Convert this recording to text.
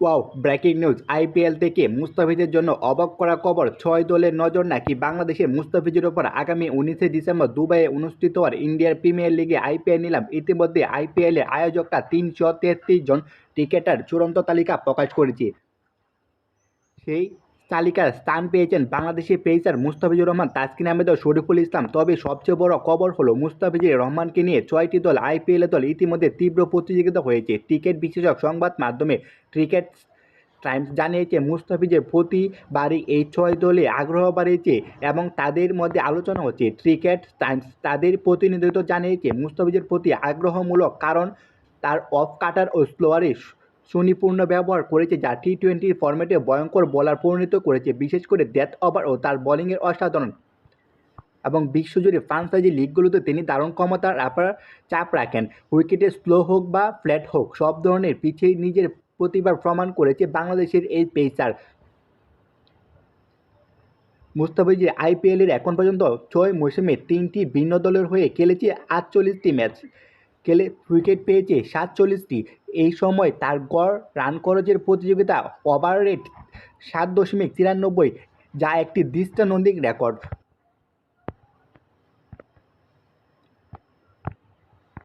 Wow, breaking news! IPL থেকে মুস্তাফিজের জন্য অবাক করা খবর। ৬ দলের নজর নাকি বাংলাদেশের মুস্তাফিজের ওপর। আগামী ১৯শে ডিসেম্বর দুবাইয়ে অনুষ্ঠিত হওয়ার ইন্ডিয়ার প্রিমিয়ার লিগে আইপিএল নিলাম। ইতিমধ্যে আইপিএলের আয়োজকরা ৩৩৩ জন ক্রিকেটার চূড়ান্ত তালিকা প্রকাশ করেছে। সেই তালিকায় স্থান পেয়েছেন বাংলাদেশি পেসার মুস্তাফিজুর রহমান, তাসকিন আহমেদ ও শরীফুল ইসলাম। তবে সবচেয়ে বড় খবর হলো মুস্তাফিজুর রহমানকে নিয়ে ৬টি দল আইপিএল দল ইতিমধ্যে তীব্র প্রতিযোগিতা হয়েছে। ক্রিকেট বিশেষজ্ঞ সংবাদ মাধ্যমে ক্রিকেট টাইমস জানিয়েছে মুস্তাফিজের প্রতিবারই এই ৬ দলে আগ্রহ বাড়িয়েছে এবং তাদের মধ্যে আলোচনা হচ্ছে। ক্রিকেট টাইমস তাদের প্রতিনিধিত্ব জানিয়েছে মুস্তাফিজের প্রতি আগ্রহমূলক কারণ তার অফ কাটার ও স্লোয়ারে সুনিপুণ ব্যবহার করেছে, যা টি-টোয়েন্টি ফরম্যাটে ভয়ঙ্কর বোলার পরিণত করেছে। বিশেষ করে ডেথ ওভার ও তার বোলিংয়ের অসাধারণ এবং বিশ্বজুড়ে ফ্রাঞ্চাইজি লিগগুলোতে তিনি দারুণ ক্ষমতার চাপ রাখেন। উইকেটে স্লো হোক বা ফ্ল্যাট হোক, সব ধরনের পিচেই নিজের প্রতিভার প্রমাণ করেছে বাংলাদেশের এই পেসার। মুস্তাফিজের আইপিএলের এখন পর্যন্ত ৬ মৌসুমে ৩টি ভিন্ন দলের হয়ে খেলেছে ৪৮টি ম্যাচ, খেলে উইকেট পেয়েছে ৪৭টি। এই সময় তার গড় রান খরচের প্রতিযোগিতা ওভার রেট ৭.৯৩, যা একটি দৃষ্টান্তহীন রেকর্ড।